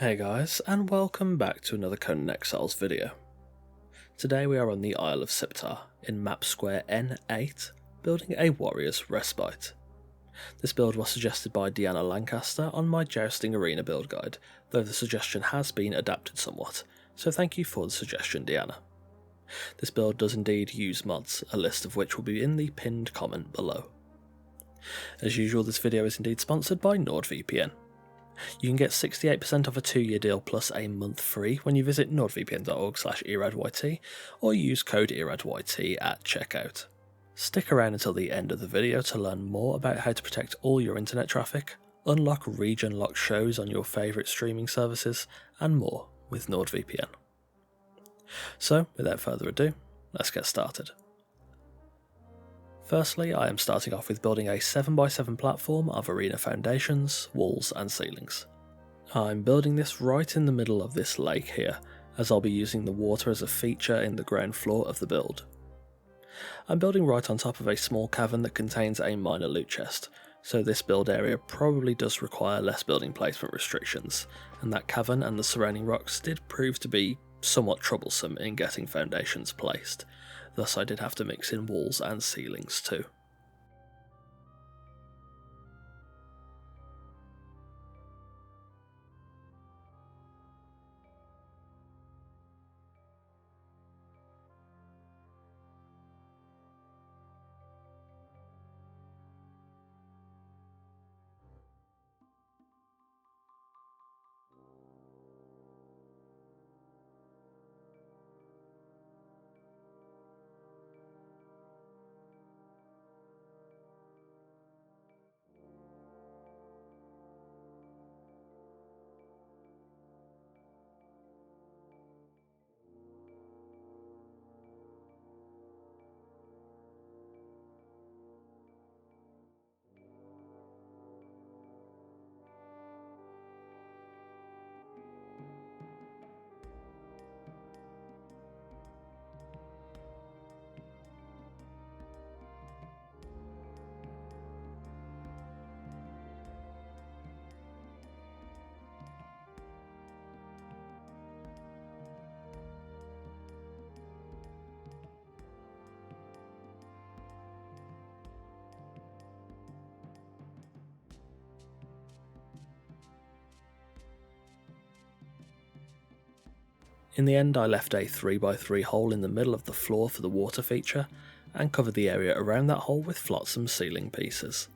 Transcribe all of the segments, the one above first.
Hey guys, and welcome back to another Conan Exiles video. Today we are on the Isle of Siptah in map square N8, building a warrior's Respite. This build was suggested by Deanna Lancaster on my Jousting Arena build guide, though the suggestion has been adapted somewhat, so thank you for the suggestion, Deanna. This build does indeed use mods, a list of which will be in the pinned comment below. As usual, this video is indeed sponsored by NordVPN. You can get 68% off a 2-year deal plus a month free when you visit nordvpn.org/eradyt or use code eradyt at checkout. Stick around until the end of the video to learn more about how to protect all your internet traffic, unlock region-locked shows on your favourite streaming services, and more with NordVPN. So, without further ado, let's get started. Firstly, I am starting off with building a 7x7 platform of arena foundations, walls and ceilings. I'm building this right in the middle of this lake here, as I'll be using the water as a feature in the ground floor of the build. I'm building right on top of a small cavern that contains a minor loot chest, so this build area probably does require less building placement restrictions, and that cavern and the surrounding rocks did prove to be somewhat troublesome in getting foundations placed. Thus I did have to mix in walls and ceilings too. In the end, I left a 3x3 hole in the middle of the floor for the water feature, and covered the area around that hole with flotsam ceiling pieces.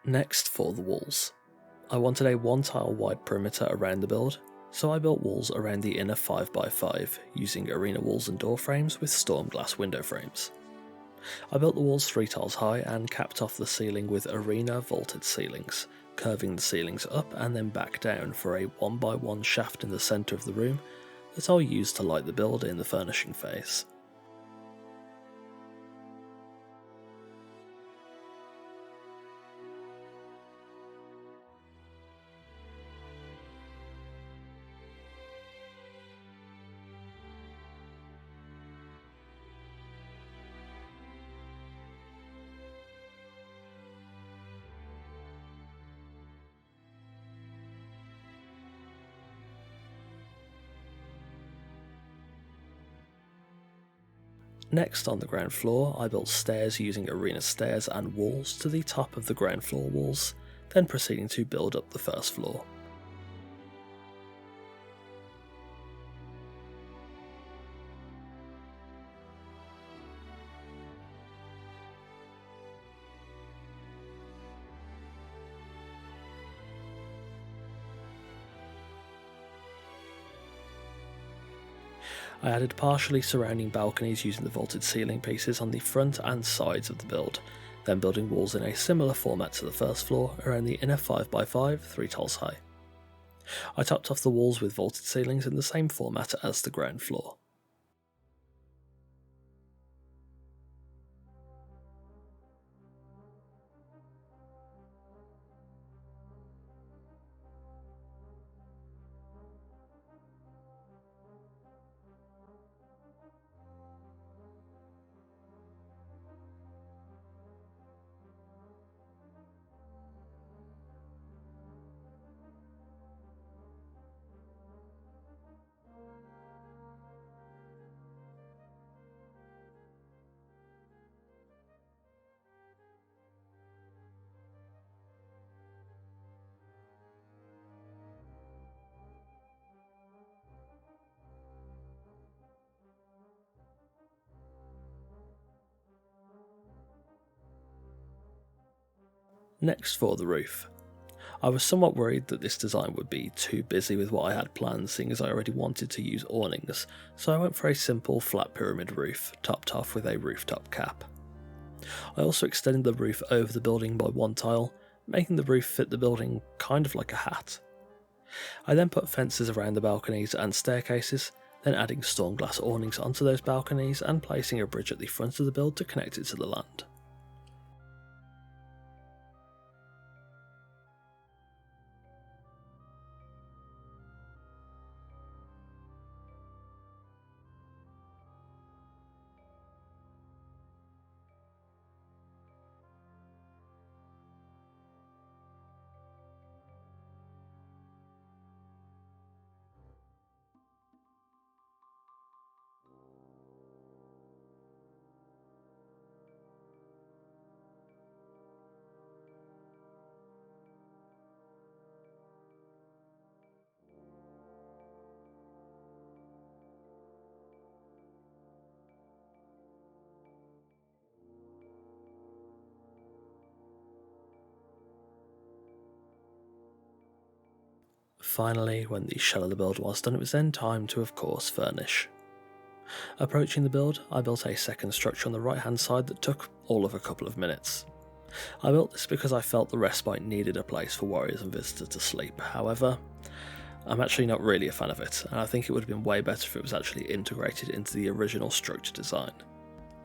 Next, for the walls. I wanted a 1 tile wide perimeter around the build, so I built walls around the inner 5x5 using arena walls and door frames with stormglass window frames. I built the walls 3 tiles high and capped off the ceiling with arena vaulted ceilings, curving the ceilings up and then back down for a 1x1 shaft in the centre of the room that I'll use to light the build in the furnishing phase. Next, on the ground floor, I built stairs using arena stairs and walls to the top of the ground floor walls, then proceeding to build up the first floor. I added partially surrounding balconies using the vaulted ceiling pieces on the front and sides of the build, then building walls in a similar format to the first floor around the inner 5x5, 3 tiles high. I topped off the walls with vaulted ceilings in the same format as the ground floor. Next, for the roof. I was somewhat worried that this design would be too busy with what I had planned, seeing as I already wanted to use awnings, so I went for a simple flat pyramid roof, topped off with a rooftop cap. I also extended the roof over the building by one tile, making the roof fit the building kind of like a hat. I then put fences around the balconies and staircases, then adding stormglass awnings onto those balconies and placing a bridge at the front of the build to connect it to the land. Finally, when the shell of the build was done, it was then time to, of course, furnish. Approaching the build, I built a second structure on the right hand side that took all of a couple of minutes. I built this because I felt the Respite needed a place for warriors and visitors to sleep. However, I'm actually not really a fan of it, and I think it would have been way better if it was actually integrated into the original structure design.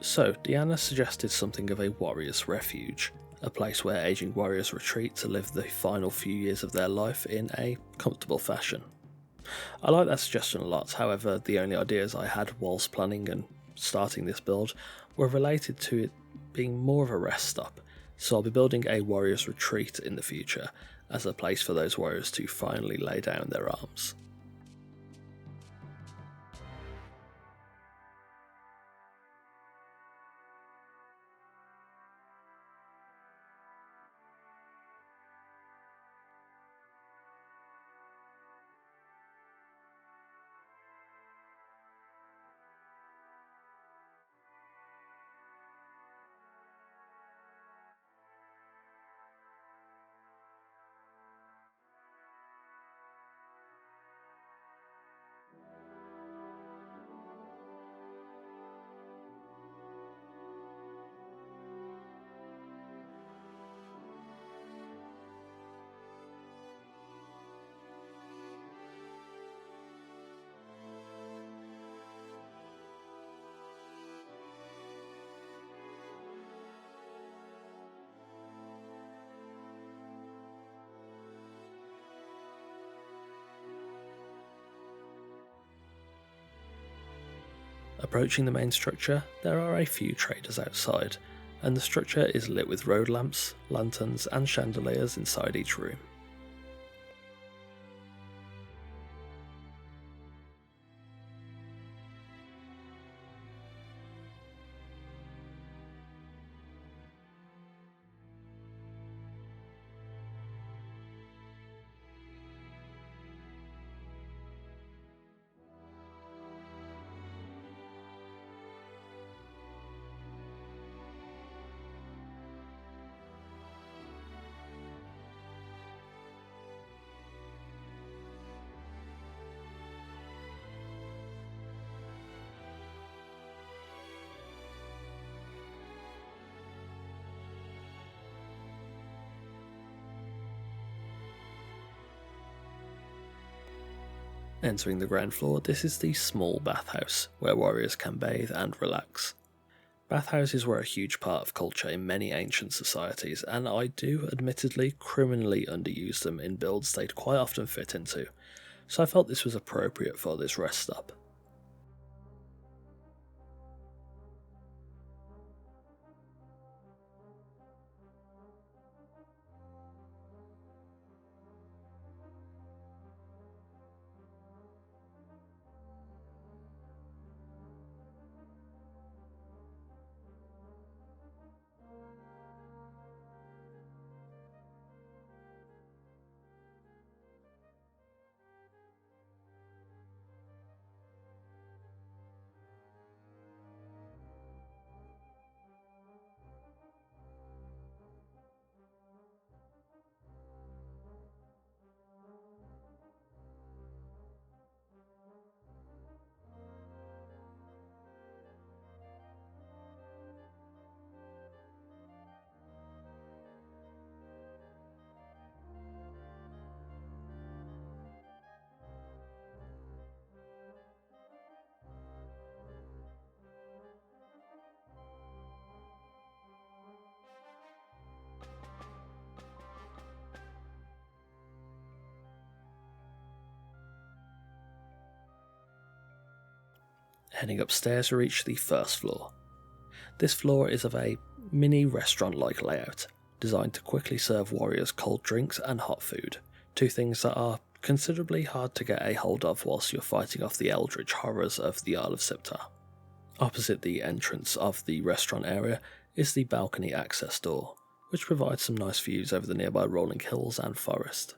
So, Deanna suggested something of a warrior's refuge, a place where aging warriors retreat to live the final few years of their life in a comfortable fashion. I like that suggestion a lot, however, the only ideas I had whilst planning and starting this build were related to it being more of a rest stop, so I'll be building a warrior's retreat in the future, as a place for those warriors to finally lay down their arms. Approaching the main structure, there are a few traders outside, and the structure is lit with road lamps, lanterns and chandeliers inside each room. Entering the ground floor, this is the small bathhouse, where warriors can bathe and relax. Bathhouses were a huge part of culture in many ancient societies, and I do admittedly criminally underuse them in builds they'd quite often fit into, so I felt this was appropriate for this rest stop. Heading upstairs, we reach the first floor. This floor is of a mini restaurant-like layout, designed to quickly serve warriors cold drinks and hot food, two things that are considerably hard to get a hold of whilst you're fighting off the eldritch horrors of the Isle of Siptah. Opposite the entrance of the restaurant area is the balcony access door, which provides some nice views over the nearby rolling hills and forest.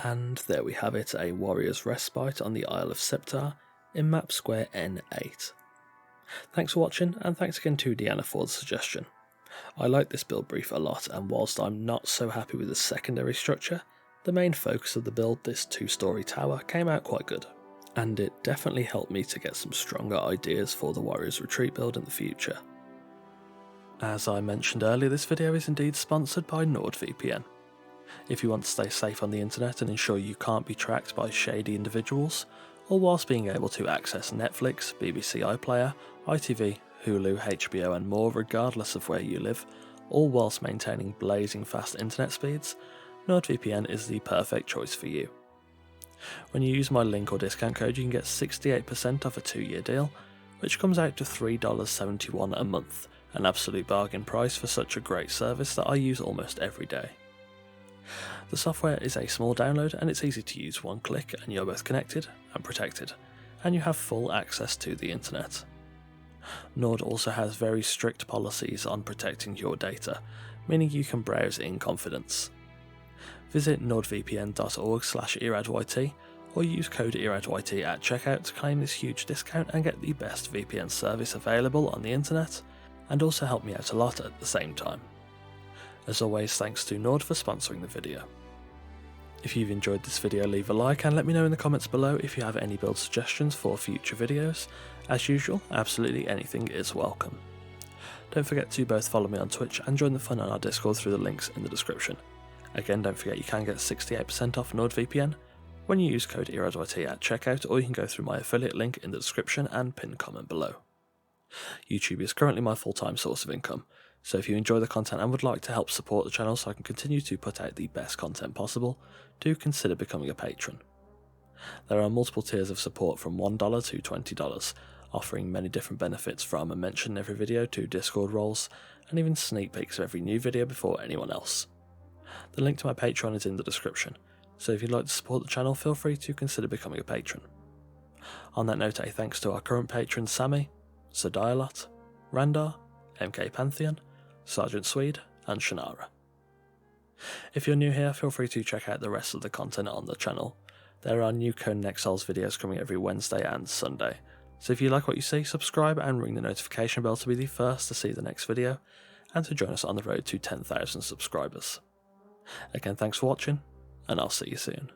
And there we have it, a warrior's respite on the Isle of Siptah in map square N8. Thanks for watching, and thanks again to Deanna for the suggestion. I like this build brief a lot, and whilst I'm not so happy with the secondary structure, the main focus of the build, this 2-storey tower, came out quite good, and it definitely helped me to get some stronger ideas for the warrior's retreat build in the future. As I mentioned earlier, this video is indeed sponsored by NordVPN. If you want to stay safe on the internet and ensure you can't be tracked by shady individuals, or whilst being able to access Netflix, BBC iPlayer, ITV, Hulu, HBO and more regardless of where you live, all whilst maintaining blazing fast internet speeds, NordVPN is the perfect choice for you. When you use my link or discount code, you can get 68% off a 2-year deal, which comes out to $3.71 a month, an absolute bargain price for such a great service that I use almost every day. The software is a small download and it's easy to use. One click and you're both connected and protected, and you have full access to the internet. Nord also has very strict policies on protecting your data, meaning you can browse in confidence. Visit nordvpn.org/eradyt or use code eradyt at checkout to claim this huge discount and get the best VPN service available on the internet, and also help me out a lot at the same time. As always, thanks to Nord for sponsoring the video. If you've enjoyed this video, leave a like and let me know in the comments below if you have any build suggestions for future videos. As usual, absolutely anything is welcome. Don't forget to both follow me on Twitch and join the fun on our Discord through the links in the description. Again, don't forget you can get 68% off NordVPN when you use code EROSYT at checkout, or you can go through my affiliate link in the description and pinned comment below. YouTube is currently my full-time source of income, so if you enjoy the content and would like to help support the channel so I can continue to put out the best content possible, do consider becoming a patron. There are multiple tiers of support from $1 to $20, offering many different benefits from a mention in every video to Discord roles, and even sneak peeks of every new video before anyone else. The link to my Patreon is in the description, so if you'd like to support the channel, feel free to consider becoming a patron. On that note, a thanks to our current patrons Sammy, Sir Dialot, Randar, MK Pantheon, Sergeant Swede, and Shannara. If you're new here, feel free to check out the rest of the content on the channel. There are new Conan Exiles videos coming every Wednesday and Sunday, so if you like what you see, subscribe and ring the notification bell to be the first to see the next video, and to join us on the road to 10,000 subscribers. Again, thanks for watching, and I'll see you soon.